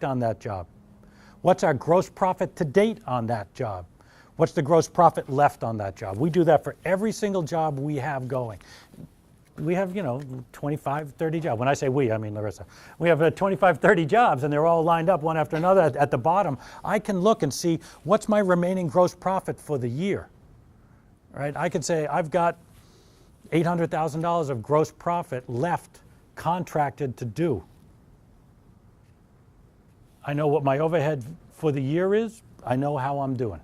worked on that job? What's our gross profit to date on that job? What's the gross profit left on that job? We do that for every single job we have going. We have, 25, 30 jobs. When I say we, I mean Larissa. We have 25, 30 jobs, and they're all lined up one after another. At the bottom, I can look and see what's my remaining gross profit for the year. Right? I can say I've got $800,000 of gross profit left contracted to do. I know what my overhead for the year is. I know how I'm doing.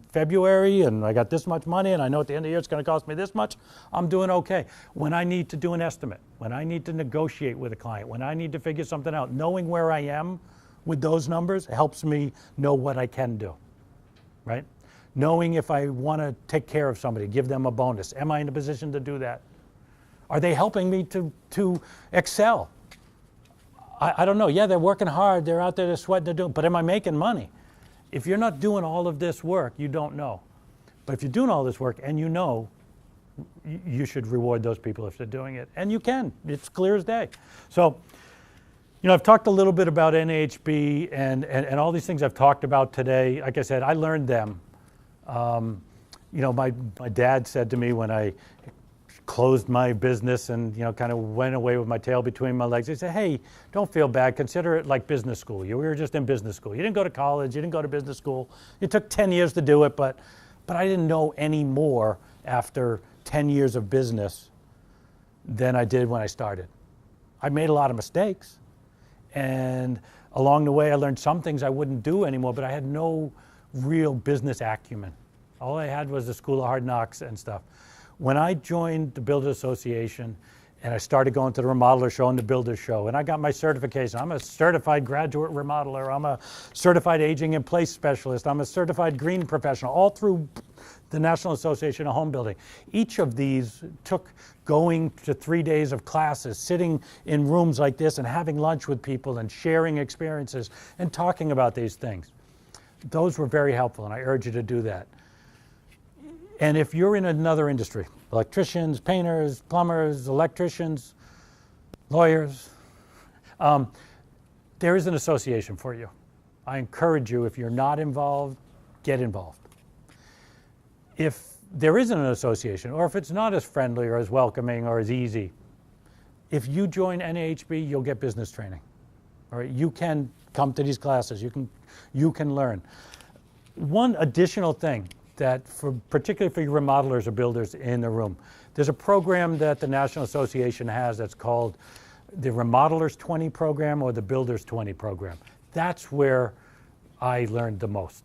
February, and I got this much money, and I know at the end of the year it's going to cost me this much. I'm doing okay. When I need to do an estimate, when I need to negotiate with a client, when I need to figure something out, knowing where I am with those numbers helps me know what I can do, right? Knowing if I want to take care of somebody, give them a bonus. Am I in a position to do that? Are they helping me to excel? I don't know. Yeah, they're working hard. They're out there, they're sweating, they're doing, but am I making money? If you're not doing all of this work, you don't know. But if you're doing all this work and you know, you should reward those people if they're doing it. And you can. It's clear as day. So, I've talked a little bit about NAHB and all these things I've talked about today. Like I said, I learned them. My dad said to me when I closed my business and kind of went away with my tail between my legs, he said, hey, don't feel bad, consider it like business school. We were just in business school. You didn't go to college, you didn't go to business school. It took 10 years to do it, but I didn't know any more after 10 years of business than I did when I started. I made a lot of mistakes, and along the way I learned some things I wouldn't do anymore, but I had no real business acumen. All I had was the School of Hard Knocks and stuff. When I joined the Builders Association and I started going to the Remodeler Show and the Builders Show, and I got my certification. I'm a certified graduate remodeler. I'm a certified aging in place specialist. I'm a certified green professional, all through the National Association of Home Building. Each of these took going to 3 days of classes, sitting in rooms like this and having lunch with people and sharing experiences and talking about these things. Those were very helpful, and I urge you to do that. And if you're in another industry, electricians, painters, plumbers, electricians, lawyers, there is an association for you. I encourage you, if you're not involved, get involved. If there isn't an association, or if it's not as friendly or as welcoming or as easy, if you join NAHB, you'll get business training. All right, you can come to these classes. You can learn. One additional thing that particularly for your remodelers or builders in the room, there's a program that the National Association has that's called the Remodelers 20 program or the Builders 20 program. That's where I learned the most.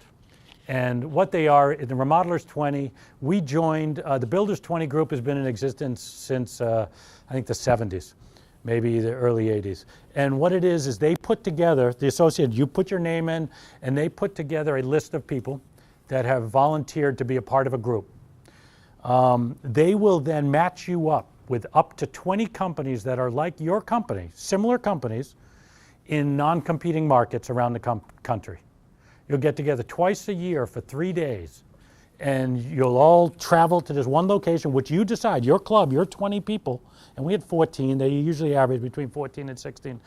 And what they are, the Remodelers 20, we joined, the Builders 20 group has been in existence since I think the 70s, maybe the early 80s. And what it is they put together, the associate, you put your name in, and they put together a list of people that have volunteered to be a part of a group. They will then match you up with up to 20 companies that are like your company, similar companies, in non-competing markets around the country. You'll get together twice a year for 3 days, and you'll all travel to this one location, which you decide, your club, your 20 people, and we had 14, they usually average between 14 and 16.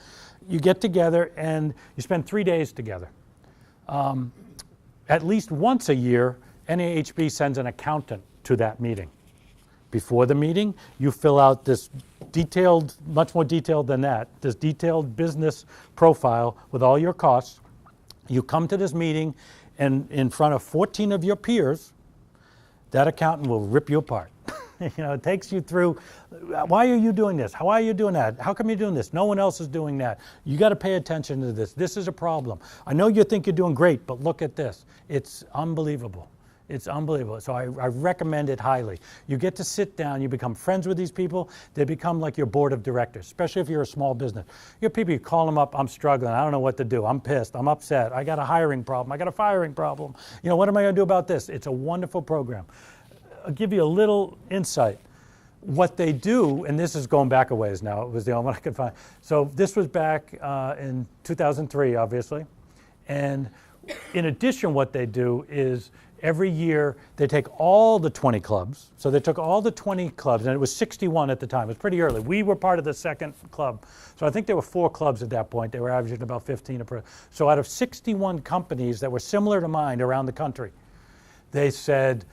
You get together and you spend 3 days together. At least once a year, NAHB sends an accountant to that meeting. Before the meeting, you fill out this detailed, much more detailed than that, this detailed business profile with all your costs. You come to this meeting, and in front of 14 of your peers, that accountant will rip you apart. It takes you through, why are you doing this? How are you doing that? How come you're doing this? No one else is doing that. You got to pay attention to this. This is a problem. I know you think you're doing great, but look at this. It's unbelievable. It's unbelievable. So I recommend it highly. You get to sit down, you become friends with these people. They become like your board of directors, especially if you're a small business. You have people, you call them up, I'm struggling, I don't know what to do, I'm pissed, I'm upset, I got a hiring problem, I got a firing problem. What am I going to do about this? It's a wonderful program. I'll give you a little insight. What they do, and this is going back a ways now, it was the only one I could find. So this was back in 2003, obviously. And In addition, what they do is every year they take all the 20 clubs. So they took all the 20 clubs, and it was 61 at the time. It was pretty early. We were part of the second club. So I think there were 4 clubs at that point. They were averaging about 15 a per. So out of 61 companies that were similar to mine around the country, they said,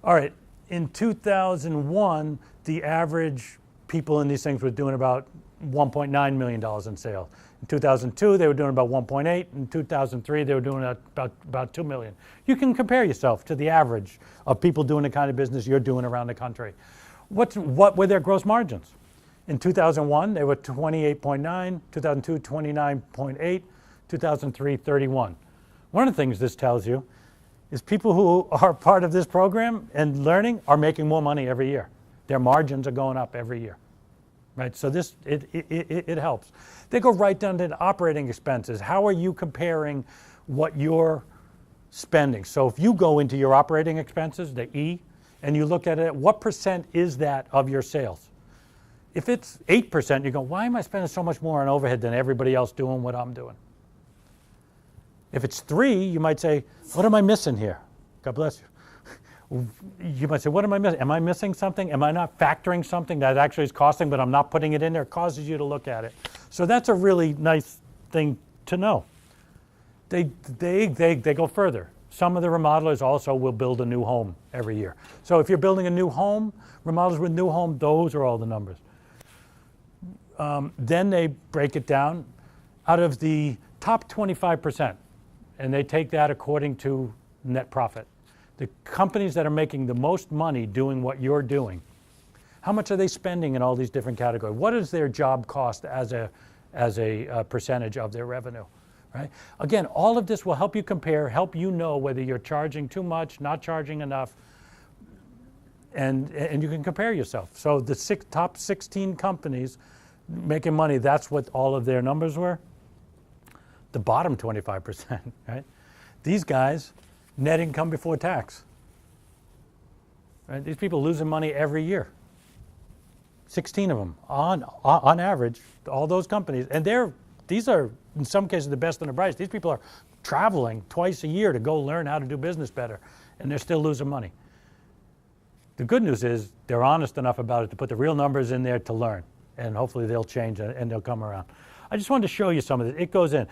all right, in 2001, the average people in these things were doing about $1.9 million in sales. In 2002, they were doing about 1.8. In 2003, they were doing about 2 million. You can compare yourself to the average of people doing the kind of business you're doing around the country. What were their gross margins? In 2001, they were 28.9. 2002, 29.8. 2003, 31. One of the things this tells you is people who are part of this program and learning are making more money every year. Their margins are going up every year. Right, so this it helps. They go right down to operating expenses. How are you comparing what you're spending? So if you go into your operating expenses, the E, and you look at it, what percent is that of your sales? If it's 8%, you go, why am I spending so much more on overhead than everybody else doing what I'm doing? If it's 3, you might say, what am I missing here? God bless you. You might say, what am I missing? Am I missing something? Am I not factoring something that actually is costing, but I'm not putting it in there? It causes you to look at it. So that's a really nice thing to know. They go further. Some of the remodelers also will build a new home every year. So if you're building a new home, remodelers with new home, those are all the numbers. Then they break it down out of the top 25%, and they take that according to net profit. The companies that are making the most money doing what you're doing, how much are they spending in all these different categories? What is their job cost as a percentage of their revenue? Right? Again, all of this will help you compare, help you know whether you're charging too much, not charging enough, and you can compare yourself. So the top 16 companies making money, that's what all of their numbers were. The bottom 25%, right? These guys, net income before tax. Right? These people losing money every year. 16 of them on average, all those companies. And these are, in some cases, the best and the brightest. These people are traveling twice a year to go learn how to do business better, and they're still losing money. The good news is they're honest enough about it to put the real numbers in there to learn, and hopefully they'll change and they'll come around. I just wanted to show you some of it. It goes in.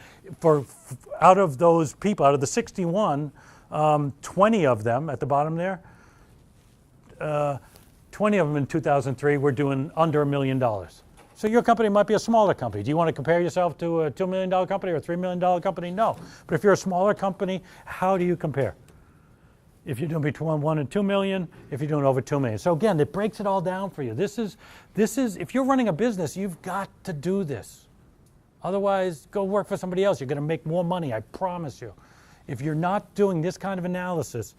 Out of those people, out of the 61, 20 of them at the bottom there, 20 of them in 2003 were doing under $1 million. So your company might be a smaller company. Do you want to compare yourself to a $2 million company or a $3 million company? No. But if you're a smaller company, how do you compare? If you're doing between 1 and 2 million, if you're doing over 2 million. So again, it breaks it all down for you. This is, if you're running a business, you've got to do this. Otherwise, go work for somebody else. You're going to make more money, I promise you. If you're not doing this kind of analysis,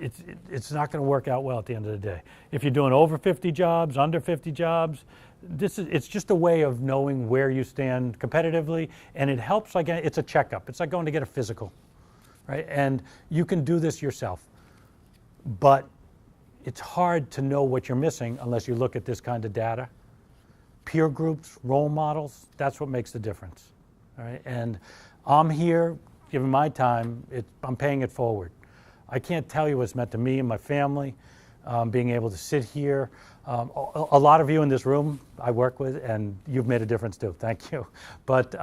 it's not going to work out well at the end of the day. If you're doing over 50 jobs, under 50 jobs, it's just a way of knowing where you stand competitively, and it helps. Like, it's a checkup. It's like going to get a physical, right? And you can do this yourself, but it's hard to know what you're missing unless you look at this kind of data. Peer groups, role models, that's what makes the difference, all right? And I'm here, given my time, I'm paying it forward. I can't tell you what it's meant to me and my family, being able to sit here. A lot of you in this room I work with, and you've made a difference too, thank you. But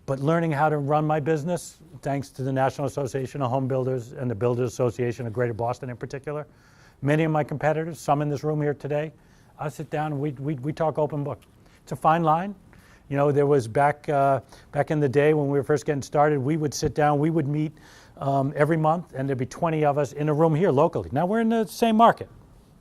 learning how to run my business, thanks to the National Association of Home Builders and the Builders Association of Greater Boston in particular. Many of my competitors, some in this room here today, I sit down and we talk open book. It's a fine line. You know, there was back in the day when we were first getting started, we would sit down, we would meet every month, and there'd be 20 of us in a room here locally. Now we're in the same market.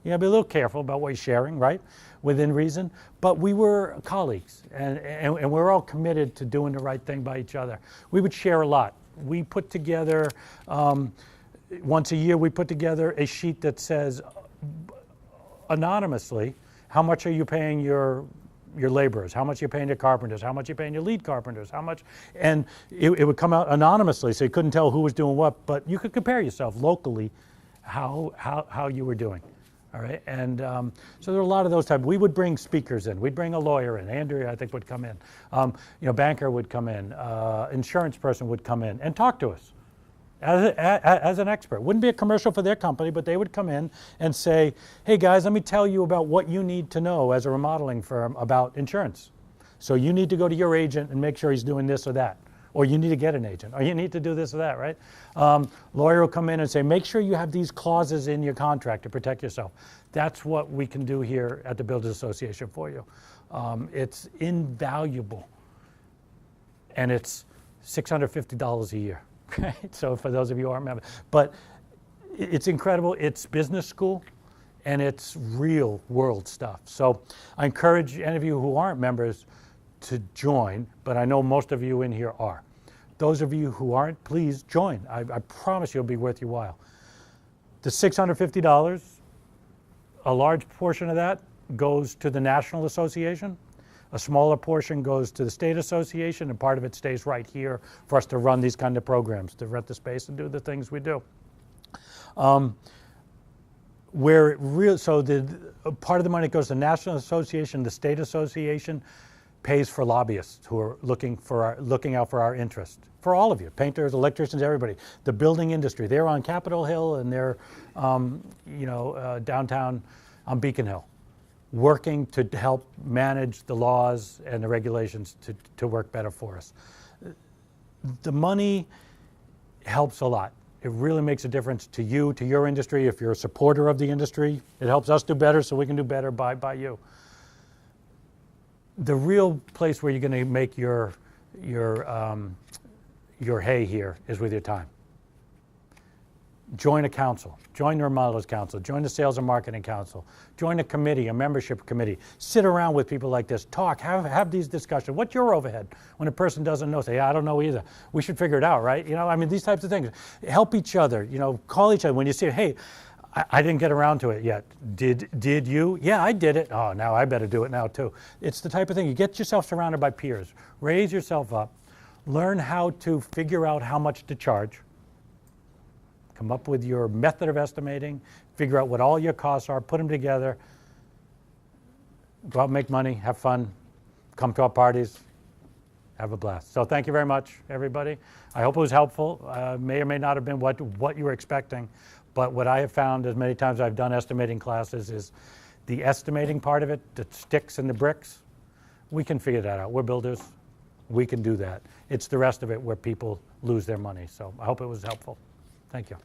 You gotta be a little careful about what you're sharing, right? Within reason. But we were colleagues, and we're all committed to doing the right thing by each other. We would share a lot. We put together, once a year, we put together a sheet that says, anonymously, how much are you paying your laborers, how much you're paying your carpenters, how much you're paying your lead carpenters, how much, and it would come out anonymously, so you couldn't tell who was doing what, but you could compare yourself locally how you were doing, All right, and so there are a lot of those type. We would bring speakers in. We'd bring a lawyer in. Andrea, I think, would come in. Banker would come in. Insurance person would come in and talk to us as an expert. Wouldn't be a commercial for their company, but they would come in and say, hey guys, let me tell you about what you need to know as a remodeling firm about insurance. So you need to go to your agent and make sure he's doing this or that. Or you need to get an agent, or you need to do this or that, right? Lawyer will come in and say, make sure you have these clauses in your contract to protect yourself. That's what we can do here at the Builders Association for you. It's invaluable, and it's $650 a year, right? So for those of you who aren't members, but it's incredible. It's business school, and it's real world stuff. So I encourage any of you who aren't members to join, but I know most of you in here are. Those of you who aren't, please join. I promise you it'll be worth your while. The $650, a large portion of that goes to the National Association. A smaller portion goes to the State Association, and part of it stays right here for us to run these kind of programs, to rent the space and do the things we do. So part of the money goes to the National Association, the State Association pays for lobbyists who are looking out for our interest. For all of you, painters, electricians, everybody. The building industry, they're on Capitol Hill and they're downtown on Beacon Hill, working to help manage the laws and the regulations to work better for us. The money helps a lot. It really makes a difference to you, to your industry. If you're a supporter of the industry, it helps us do better so we can do better by you. The real place where you're going to make your hay here is with your time. Join a council. Join the Remodelers Council. Join the Sales and Marketing Council. Join a committee, a membership committee. Sit around with people like this. Talk. Have these discussions. What's your overhead? When a person doesn't know, say, I don't know either. We should figure it out, right? These types of things. Help each other. Call each other when you see, hey, I didn't get around to it yet. Did you? Yeah, I did it. Oh, now I better do it now too. It's the type of thing. You get yourself surrounded by peers. Raise yourself up. Learn how to figure out how much to charge. Come up with your method of estimating. Figure out what all your costs are. Put them together. Go out and make money. Have fun. Come to our parties. Have a blast. So thank you very much, everybody. I hope it was helpful. May or may not have been what you were expecting. But what I have found as many times I've done estimating classes is the estimating part of it, the sticks and the bricks, we can figure that out. We're builders. We can do that. It's the rest of it where people lose their money. So I hope it was helpful. Thank you.